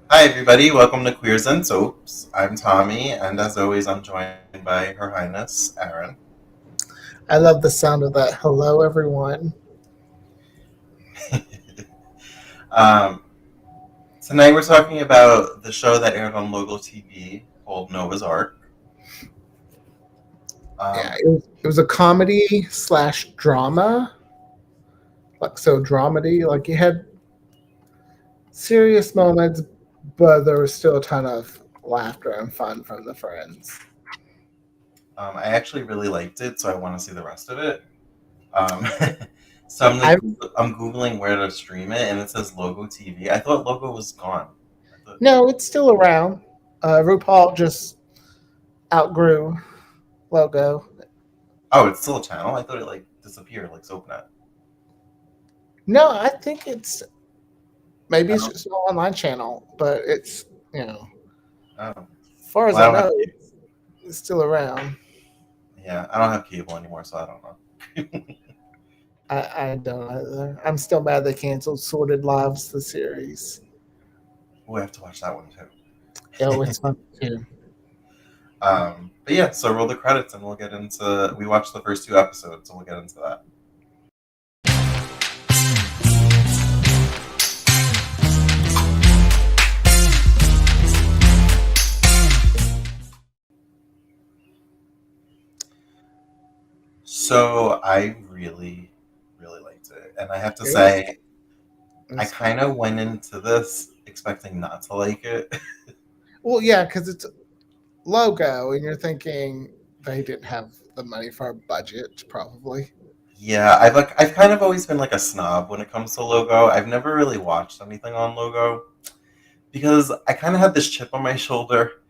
Hi, everybody. Welcome to Queers and Soaps. I'm Tommy, and as always, I'm joined by Her Highness, Aaron. I love the sound of that. Hello, everyone. um, Tonight, we're talking about the show that aired on Logo TV called Noah's Ark. Yeah, Um, it was a comedy slash drama, like so dramedy. Like you had serious moments, but there was still a ton of laughter and fun from the friends. I actually really liked it, so I want to see the rest of it. Um, so I'm I'm googling where to stream it, and it says Logo TV. I thought Logo was gone. I thought, No, it's still around. RuPaul just outgrew logo. oh, it's still a channel. I thought it like disappeared, like SoapNet. No, I think it's maybe I it's don't. just an online channel, but it's Oh, as far as well, I I don't have. know, it's still around. Yeah, I don't have cable anymore, so I don't know. I don't either. I'm still mad they canceled Sorted Lives, the series. We have to watch that one Oh, too. it's fun too. But yeah, so roll the credits and we'll get into. We watched the first two episodes, so we'll get into that. So I really, really liked it, and I have to It was, say, it I was kind fun. of went into this expecting not to like it. Well, yeah, because it's logo, and you're thinking they didn't have the money for a budget, probably. Yeah, I've kind of always been like a snob when it comes to Logo. I've never really watched anything on Logo because I kind of had this chip on my shoulder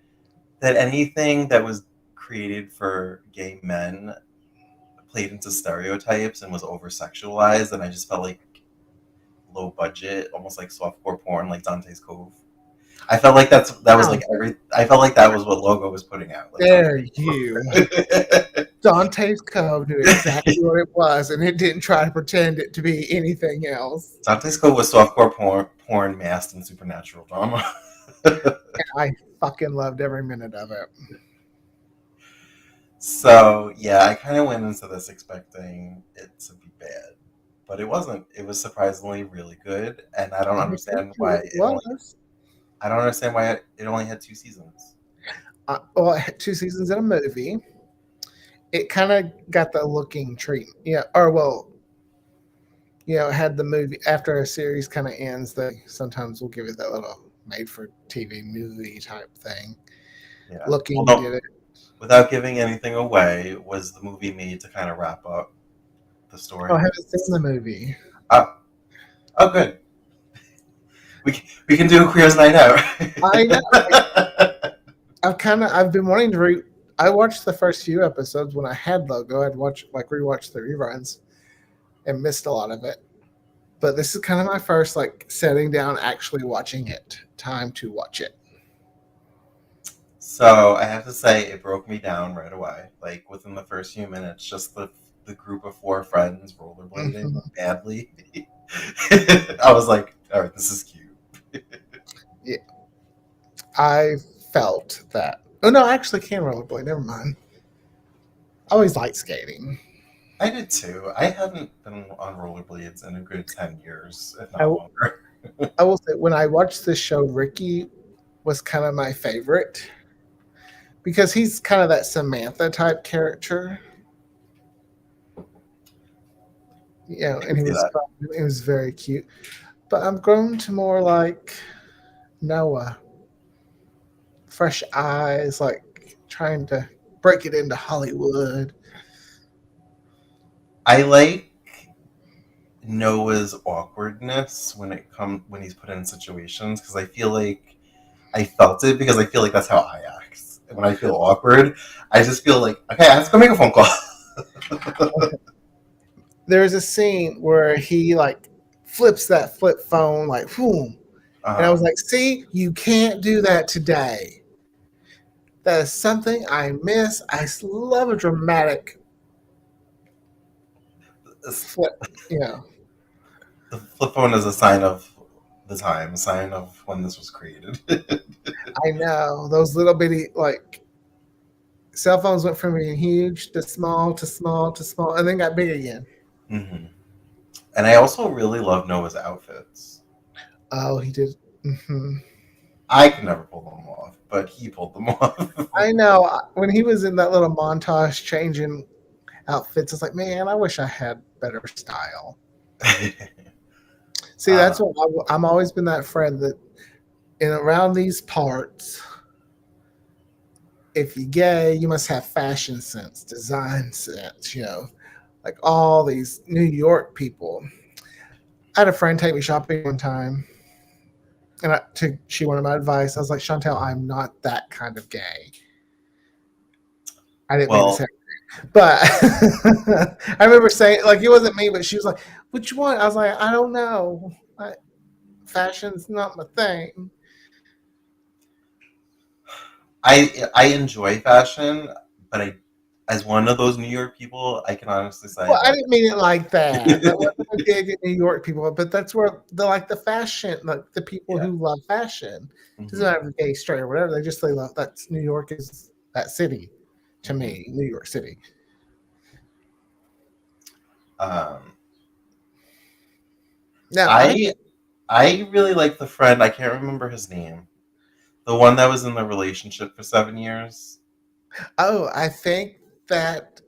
that anything that was created for gay men played into stereotypes and was over sexualized, and I just felt like low budget, almost like softcore porn, like Dante's Cove. I felt like that was How like every. I felt like that was what Logo was putting out, like dare Dante's you? Cove. Dante's Cove knew exactly what it was, and it didn't try to pretend it to be anything else. Dante's Cove was softcore porn masked in supernatural drama. And I fucking loved every minute of it. So yeah, I kind of went into this expecting it to be bad, but it wasn't. It was surprisingly really good, and I don't I think understand why it it only. was. I don't understand why it only had two seasons. Well, it had two seasons in a movie. It kind of got the looking treatment. Yeah, or well, it had the movie after a series kind of ends. They sometimes will give it that little made for TV movie type thing. Yeah. Well, Looking no, did it. without giving anything away, was the movie made to kind of wrap up the Oh, I story? haven't seen the movie. Oh, oh, good. We can do a queers night out. I know. I've been wanting to re. I watched the first few episodes when I had Logo. I'd watch like rewatch the reruns and missed a lot of it. But this is kind of my first like setting down, actually watching it. Time to watch it. So I have to say, it broke me down right away. Like within the first few minutes, just the group of four friends rollerblading Mhm. badly. I was like, all right, this is cute. Yeah, I felt that. Oh no, I actually can rollerblade. Never mind. I always liked skating. I did too. I haven't been on rollerblades in a good 10 years, if I, not w- longer. I will say when I watched this show, Ricky was kind of my favorite because he's kind of that Samantha type character, I and can see that. he was very cute. But I'm grown to more like Noah, fresh eyes, like trying to break it into Hollywood. I like Noah's awkwardness when he's put in situations because I feel like I felt it because I feel like that's how I act. When I feel awkward, I just feel like okay, I have to go make a phone call. There's a scene where he like flips that flip phone like boom, and I uh, was like, "See, you can't do that today." That is something I miss. Love a dramatic flip. You know, the flip phone is a sign of the time, a sign of when this was created. I know those little bitty like cell phones went from being huge to small to small to small, and then got big again. Hmm. And I also really love Noah's outfits. Oh, he did. Hmm. I could never pull them off, but he pulled them off. I know when he was in that little montage changing outfits, it's like, man, I wish I had better style. See, that's uh, what I'm always been that friend that in around these parts, if you're gay, you must have fashion sense, design sense, like all these New York people. I had a friend take me shopping one time, and she wanted my advice. I was like, Chantel, I'm not that kind of gay. I didn't mean to say well, it, but I remember saying, like, it wasn't me, but she was like, which one? I was like, I don't know. Fashion's not my thing. I enjoy fashion, but as one of those New York people, I can honestly say Well, I that. didn't mean it like that. That wasn't a dig at New York people, but that's where the fashion, like the people Yeah. who love fashion. Doesn't Hmm. matter if gay, straight, or whatever. They love that's New York is that city to Hmm. me, New York City. Um, Now I I really like the friend. I can't remember his name. The one that was in the relationship for 7 years. I think that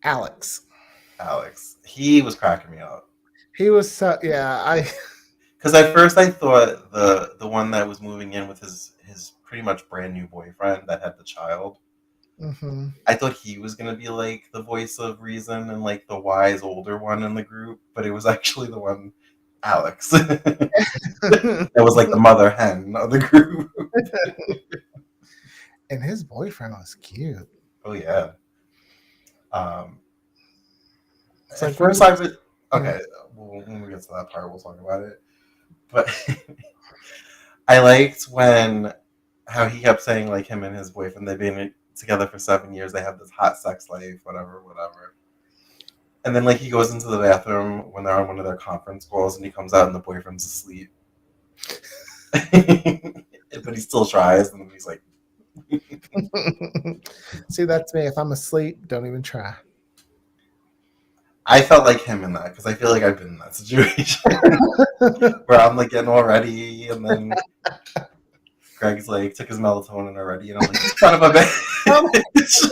Alex. Alex. He was cracking me up. He was so yeah, I Because at first I thought the one that was moving in with his pretty much brand new boyfriend that had the child. mhm. I thought he was gonna be like the voice of reason and like the wise older one in the group, but it was actually the one Alex. That was like the mother hen of the group. And his boyfriend was cute. Oh yeah. Um, It's at like what first I was yeah. okay. When we get to that part, we'll talk about it. But I liked when how he kept saying like him and his boyfriend they've been together for 7 years. They have this hot sex life, whatever, whatever. And then like he goes into the bathroom when they're on one of their conference calls, and he comes out and the boyfriend's asleep. But he still tries, and then he's like, See, that's me. If I'm asleep, don't even try. I felt like him in that because I feel like I've been in that situation where I'm like getting all ready, and then Greg's like took his melatonin already, and I'm like, son of a Oh bitch.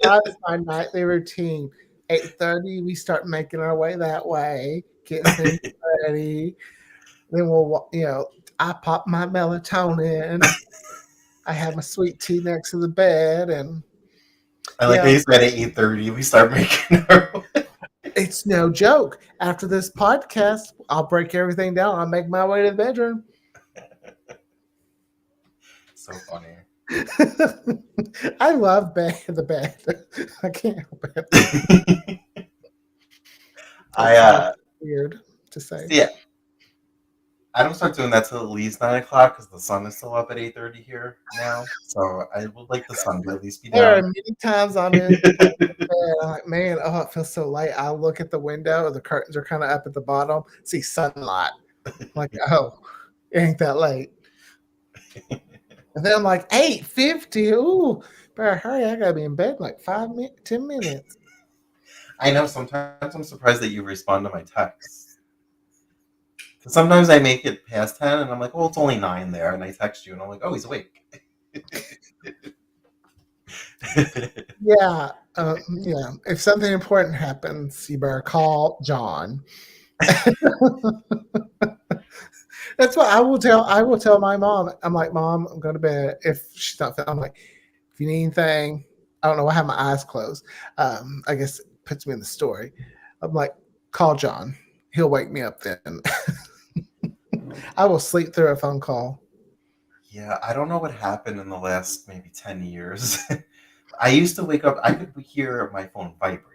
that's my nightly routine. 8:30, we start making our way that way, getting things ready. Then I pop my melatonin. I have my sweet tea next to the bed, and I you like how know, you said at 8:30 we start making our way. it's no joke. After this podcast, I'll break everything down. I'll make my way to the bedroom. So funny. I love the bed. I can't help it. I It's weird to say. see. I don't start doing that till at least 9 o'clock because the sun is still up at 8:30 here now. So I would like the sun to at least be There are down. many times I'm in bed. I'm like, man, oh, it feels so light. I look at the window, the curtains are kind of up at the bottom, see sunlight. I'm like, oh, it ain't that late. And then I'm like, 8:50. Ooh, better hurry. I gotta be in bed in like 10 minutes. I know sometimes I'm surprised that you respond to my texts. 'Cause sometimes I make it past 10 and I'm like, well, it's only 9 there. And I text you and I'm like, oh, he's awake. Yeah. Yeah. If something important happens, you better call John. That's what I will tell. I will tell my mom. I'm like, Mom, I'm going to bed. If she's not, I'm like, if you need anything, I don't know. I have my eyes closed. I guess it puts me in the story. I'm like, call John. He'll wake me up then. I will sleep through a phone call. Yeah, I don't know what happened in the last maybe 10 years. I used to wake up, I could hear my phone vibrate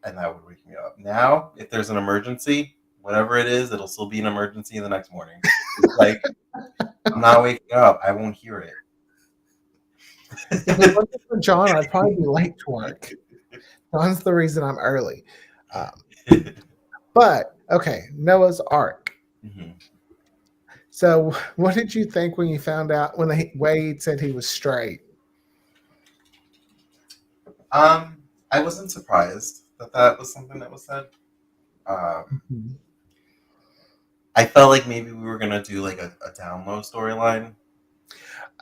and that would wake me up. Now, if there's an emergency, whatever it is, it'll still be an emergency the next morning. It's like, I'm not waking up. I won't hear it. If it wasn't for John, I'd probably be late to work. John's the reason I'm early. Um, but Okay, Noah's Ark. Mhm. So, what did you think when you found out when Wade said he was straight? I wasn't surprised that that was something that was said. Um, Mhm. I felt like maybe we were gonna do like a down low storyline,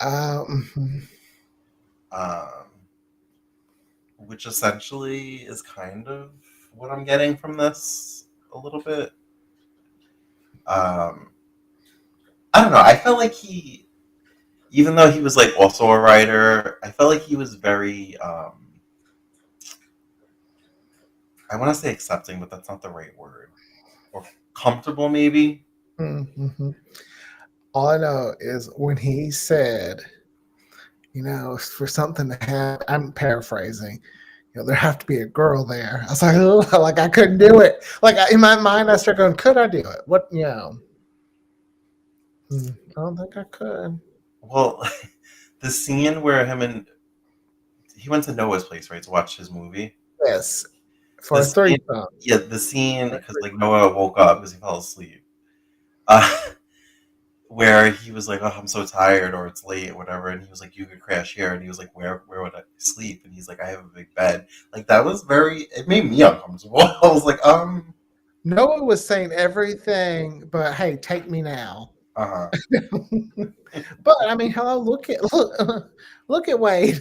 Mhm. um, which essentially is kind of what I'm getting from this a little bit. Um, I don't know. I felt like even though he was like also a writer, I felt like he was very, I want to say accepting, but that's not the right word, or comfortable maybe. Mhm. All I know is when he said, for something to happen, I'm paraphrasing. There have to be a girl there. I was like, oh, like I couldn't do it. Like in my mind, I started going, could I do it? What, I don't think I could. Well, the scene where him and he went to Noah's place, right, to watch his movie. Yes, The for a scene, threesome. yeah, the scene because like Noah woke up because he fell asleep. Uh, where he was like, "Oh, I'm so tired," or "It's late," or whatever, and he was like, "You could crash here," and he was like, "Where would I sleep?" And he's like, "I have a big bed." Like that was very. It made me uncomfortable. I was like, Noah was saying everything, but hey, take me now. uh But I mean, hello, look at Wade.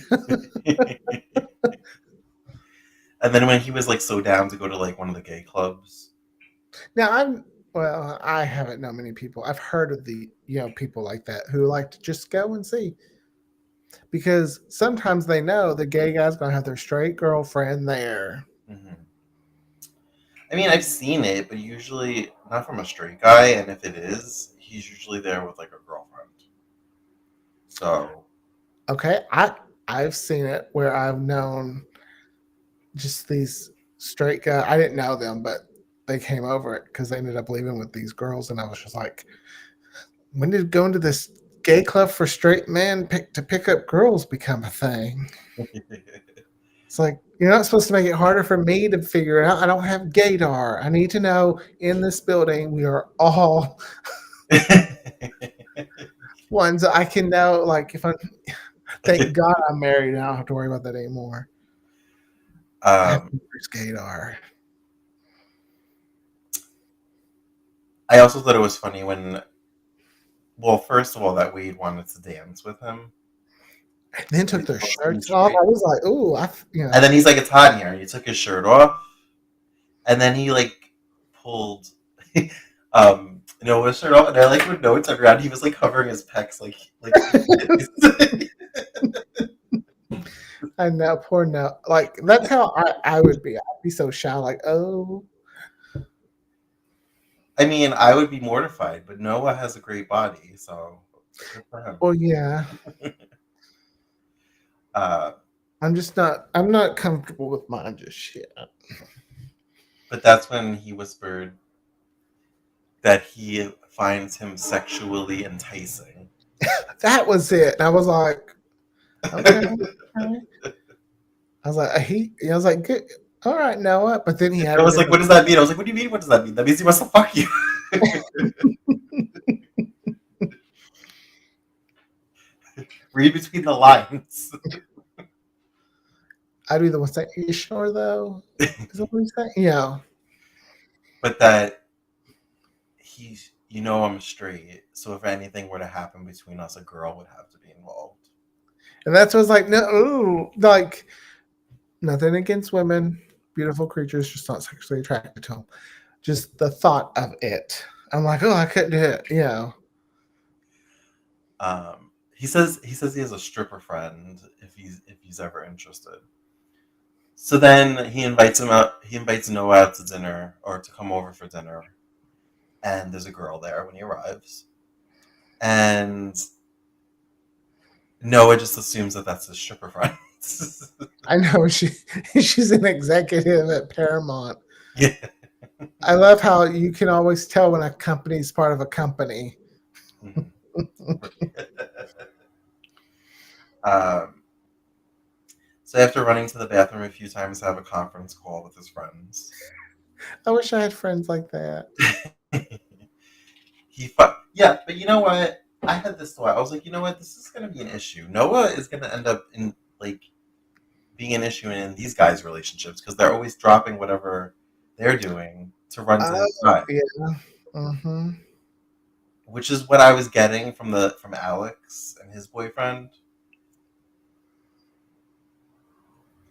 And then when he was like so down to go to like one of the gay clubs. Now I haven't known many people. I've heard of the people like that who like to just go and see because sometimes they know the gay guy's gonna have their straight girlfriend there. Mhm. I mean, I've seen it, but usually not from a straight guy, and if it is, he's usually there with like a girlfriend. So, Okay, I've seen it where I've known just these straight guys. I didn't know them, but they came over it because they ended up leaving with these girls, and I was just like, when did going to this gay club for straight men to pick up girls become a thing? It's like you're not supposed to make it harder for me to figure it out. I don't have gaydar. I need to know in this building we are all ones I can know. Like if I thank God I'm married, and I don't have to worry about that anymore. I have um, gaydar. I also thought it was funny when, well, first of all, that Wade wanted to dance with him. And then But took he's their supposed to be shirts off. straight. I was like, ooh, And then he's like, "It's hot in here." And he took his shirt off, and then he like pulled Noah's shirt off, and I like when Noah turned around, he was like covering his pecs, like. I know, poor no. Like that's how I would be. I'd be so shy. Like, oh, I mean, I would be mortified, but Noah has a great body, so good for him. well, yeah. Uh, I'm just not. I'm not comfortable with mine just yet. but that's when he whispered that he finds him sexually enticing. That was it. And I was like, okay. Okay. I was like, I was like, good. All right, Noah. But then he I added was in like, "What does that mean?" I was like, "What do you mean? What does that mean? That means he wants to fuck you." Read between the lines. I'd be the one saying, "Are you sure though?" Is that what he's saying? Yeah. But that he's, I'm straight, so if anything were to happen between us, a girl would have to be involved. And that's what's like, no, ooh, like nothing against women, beautiful creatures, just not sexually attracted to them. Just the thought of it. I'm like, oh, I couldn't do it. He says he has a stripper friend if he's ever interested. So then he invites him out. He invites Noah out to dinner or to come over for dinner, and there's a girl there when he arrives, and Noah just assumes that that's his stripper friend. I know she's an executive at Paramount. Yeah. I love how you can always tell when a company's part of a company. Mhm. um, so after running to the bathroom a few times to have a conference call with his friends, I wish I had friends like that. Yeah, but you know what? I had this thought. I was like, you know what? This is going to be an issue. Noah is going to end up in like being an issue in these guys' relationships because they're always dropping whatever they're doing to run to his Oh side, yeah. Mm-hmm. which is what I was getting from Alex and his boyfriend.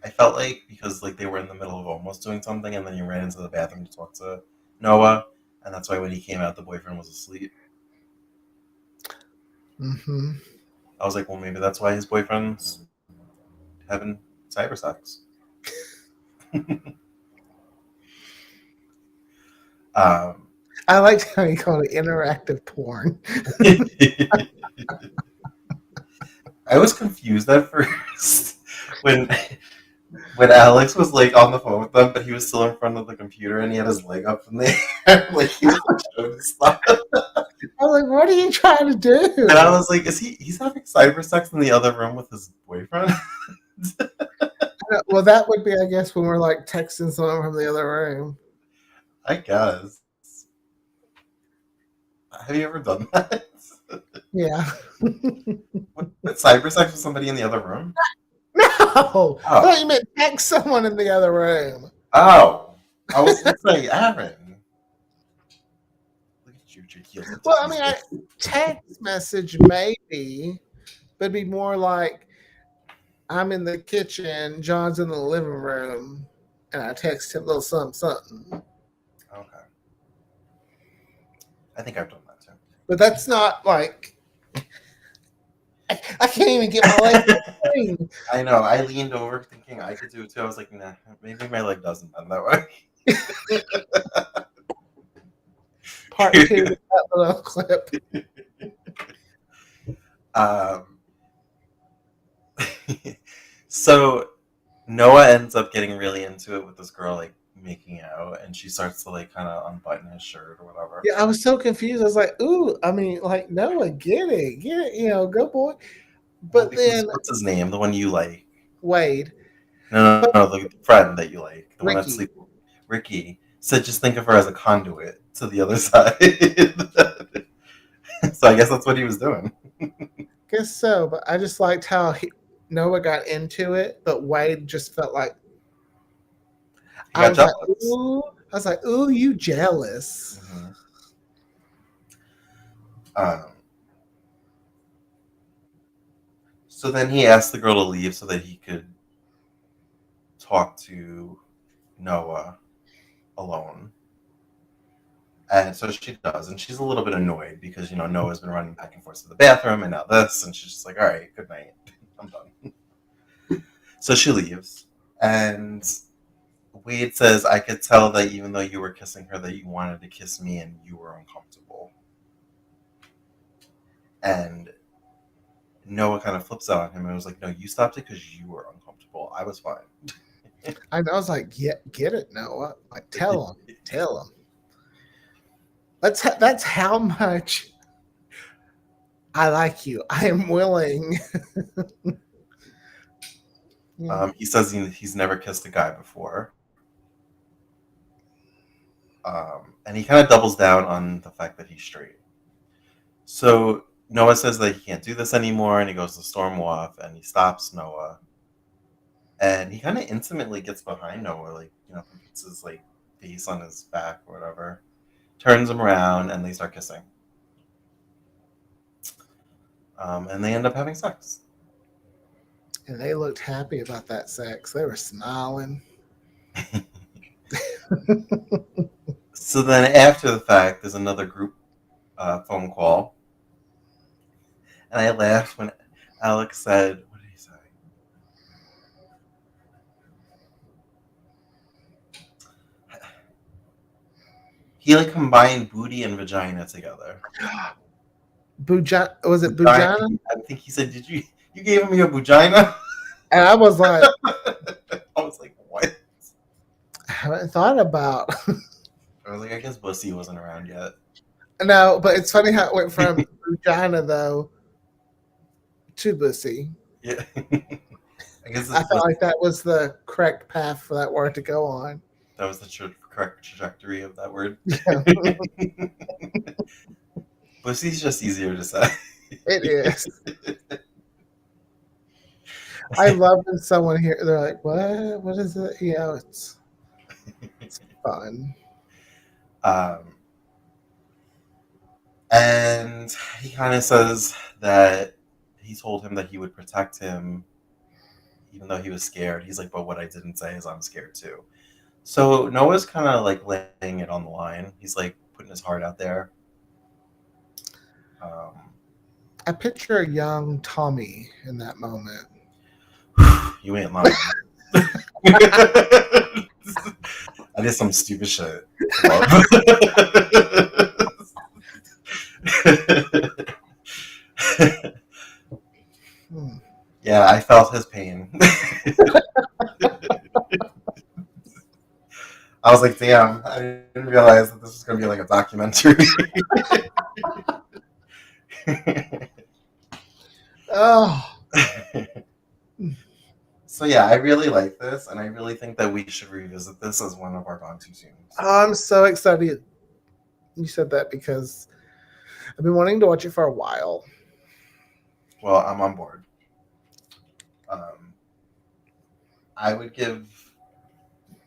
I felt like because like they were in the middle of almost doing something, and then he ran into the bathroom to talk to Noah, and that's why when he came out, the boyfriend was asleep. Mm-hmm. I was like, well, maybe that's why his boyfriend's having cyber sex. Um, I liked how you called it interactive porn. I was confused at first when when Alex was like on the phone with them, but he was still in front of the computer and he had his leg up in the air, like he was like, showing stuff. I was like, what are you trying to do? And I was like, he's having cyber sex in the other room with his boyfriend? Well, that would be, I guess, when we're like texting someone from the other room. I guess. Have you ever done that? Yeah. What cyber sex with somebody in the other room? No, I Oh. thought you meant text someone in the other room. Oh. I was gonna say Aaron. Look at you, Jaquil. Well, I mean, text message maybe, but it'd be more like I'm in the kitchen, John's in the living room, and I text him a little something. Okay. I think I've done that too. But that's not like I can't even get my leg to the screen. I know. I leaned over thinking I could do it too. I was like, nah, maybe my leg doesn't bend that way. Part 2 of that little clip. Um, so Noah ends up getting really into it with this girl, like making out, and she starts to like kind of unbutton his shirt or whatever. Yeah, I was so confused. I was like, ooh, I mean, like, Noah, get it, good boy. But then What's his name? The one you like? Wade. No, the friend that you like, the one that's Ricky. sleeping. Ricky said, just think of her as a conduit to the other side. So I guess that's what he was doing. Guess so, but I just liked how Noah got into it, but Wade just felt like He got jealous. I was like, ooh, you jealous. Mm-hmm. So then he asked the girl to leave so that he could talk to Noah alone. And so she does, and she's a little bit annoyed because, Noah's been running back and forth to the bathroom and now this, and she's just like, all right, good night. I'm done. So she leaves, and Wade says, I could tell that even though you were kissing her, that you wanted to kiss me and you were uncomfortable. And Noah kind of flips out on him and was like, no, you stopped it because you were uncomfortable. I was fine. I was like, get it, Noah. Like, tell him. That's how much I like you. I am willing. Yeah. He says he's never kissed a guy before. And he kind of doubles down on the fact that he's straight. So Noah says that he can't do this anymore, and he goes to storm off, and he stops Noah. And he kind of intimately gets behind Noah, like, puts his like face on his back or whatever, turns him around, and they start kissing. And they end up having sex. And they looked happy about that sex. They were smiling. So then after the fact, there's another group phone call. And I laughed when Alex said, what did he say? He like combined booty and vagina together. Was it Bujana? I think he said, you gave him your vagina? And I was like, what? I haven't thought about. I was like, I guess Bussy wasn't around yet. No, but it's funny how it went from Vagina though to Bussy. Yeah. I guess I felt like that was the correct path for that word to go on. That was the correct correct trajectory of that word. Yeah, Pussy's just easier to say. it is. I love when someone here they're like, "What? What is it?" You know, it's fun. Um, and he kind of says that he told him that he would protect him even though he was scared. He's like, but what I didn't say is I'm scared too. So Noah's kind of like laying it on the line. He's like putting his heart out there. Um, I picture a young Tommy in that moment. you ain't lying. I did some stupid shit. Hmm. Yeah, I felt his pain. I was like, damn, I didn't realize that this was going to be like a documentary. Oh, So yeah, I really like this, and I really think that we should revisit this as one of our Gone Too Soon. I'm so excited you said that because I've been wanting to watch it for a while. Well, I'm on board. I would give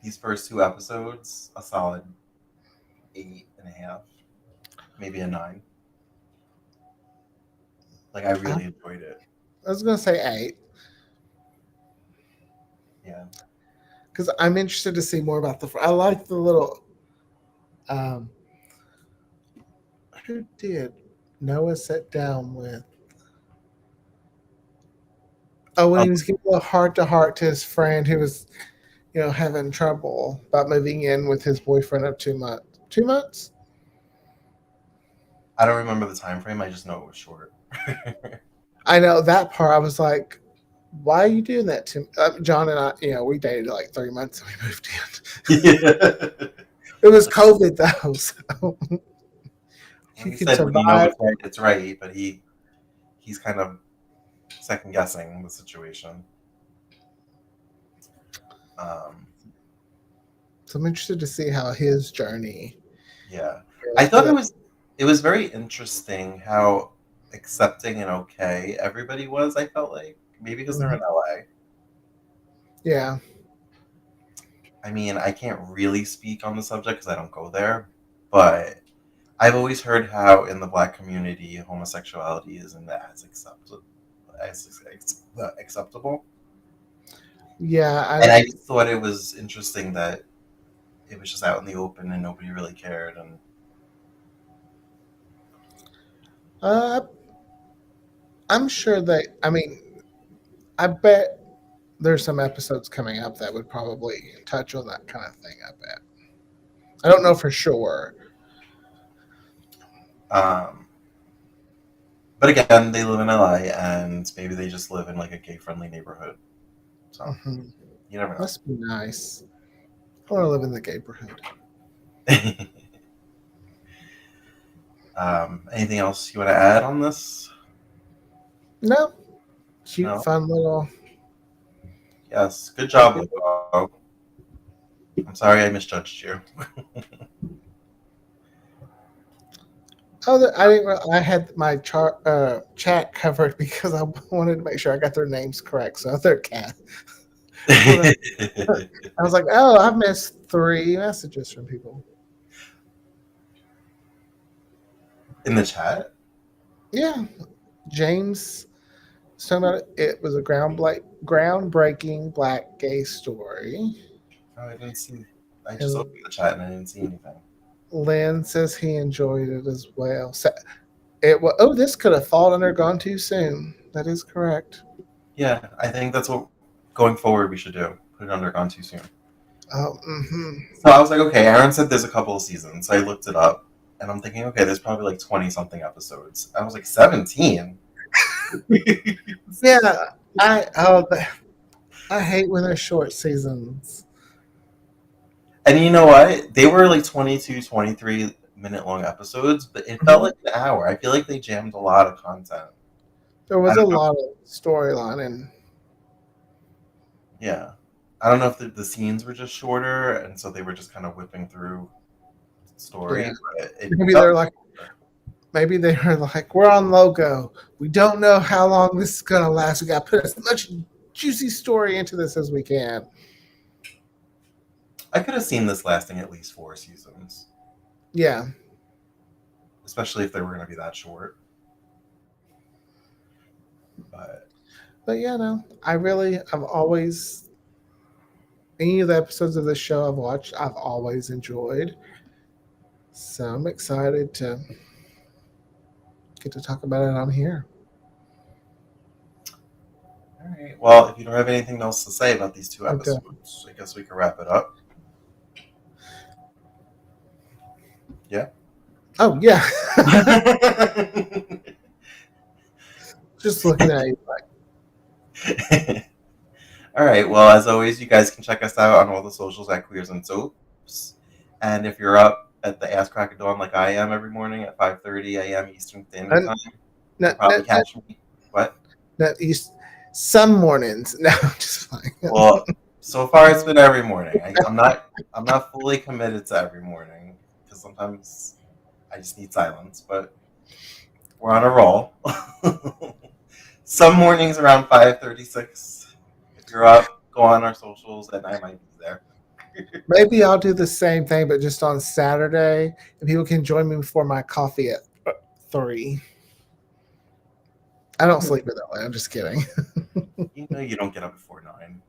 these first 2 episodes a solid 8.5, maybe a 9. Like, I really enjoyed it. I was gonna say 8 Yeah. because I'm interested to see more about I like the little. Who did Noah sit down with? Oh, when he was giving a heart to heart to his friend who was, having trouble about moving in with his boyfriend of 2 months. 2 months? I don't remember the time frame. I just know it was short. I know that part. I was like, why are you doing that to me? John and I, we dated like 3 months and we moved in. Yeah. It was COVID though, so He said, when you know it's right, but he's kind of second guessing the situation. So I'm interested to see how his journey. Yeah, I thought it was very interesting how accepting and okay everybody was. I felt like maybe because they're in LA. Yeah. I mean, I can't really speak on the subject because I don't go there, but I've always heard how in the Black community homosexuality isn't as acceptable. Yeah, And I just thought it was interesting that it was just out in the open and nobody really cared. And I'm sure that. I mean, I bet there's some episodes coming up that would probably touch on that kind of thing. I bet. I don't know for sure. But again, they live in LA, and maybe they just live in like a gay-friendly neighborhood. So you never know. Must be nice. I want to live in the neighborhood. Anything else you want to add on this? No. Cute, fun little. Yes, good job, Lugo. I'm sorry I misjudged you. I didn't. I had my chat covered because I wanted to make sure I got their names correct. So they're cat. I was like, oh, I've missed 3 messages from people in the chat. Yeah, James was talking about it was a groundbreaking Black gay story. Oh, I didn't see. I just opened the chat and I didn't see anything. Lynn says he enjoyed it as well. So this could have fallen under Gone Too Soon. That is correct. Yeah, I think that's what going forward we should do. Put it under Gone Too Soon. Oh, So I was like, okay, Aaron said there's a couple of seasons. So I looked it up and I'm thinking, okay, there's probably like 20 something episodes. I was like, 17? Yeah, I hate when they're short seasons. And you know what? They were like 22, 23 minute long episodes, but it felt like an hour. I feel like they jammed a lot of content. There was a lot of storyline and yeah. I don't know if the scenes were just shorter, and so they were just kind of whipping through the story. Yeah. But it Maybe felt they're like, maybe they were like, we're on Logo. We don't know how long this is gonna last. We got to put as much juicy story into this as we can. I could have seen this lasting at least 4 seasons, Yeah. especially if they were going to be that short. But yeah, no, I've always, any of the episodes of the show I've watched, I've always enjoyed. So I'm excited to get to talk about it on here. All right. Well, if you don't have anything else to say about these 2 Okay. episodes, I guess we can wrap it up. Yeah. Oh yeah. Just looking at you like. All right. Well, as always, you guys can check us out on all the socials at Queers and Soaps. And if you're up at the ass crack of dawn like I am every morning at 5:30 a.m. Eastern Standard Time, you'll probably catch me. What? Some mornings. No, just fine. Well, so far it's been every morning. I'm not fully committed to every morning because sometimes I just need silence. But we're on a roll. Some mornings around 5:36. If you're up, go on our socials, and I might be there. Maybe I'll do the same thing, but just on Saturday, and people can join me before my coffee at 3. I don't sleep it that way. I'm just kidding. You know you don't get up before 9.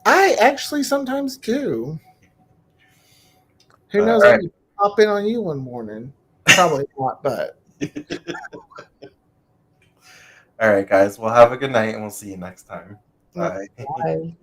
I actually sometimes do. Who knows? All I right. can pop in on you one morning. Probably not, but. All right, guys. Well, have a good night, and we'll see you next time. Bye. Bye.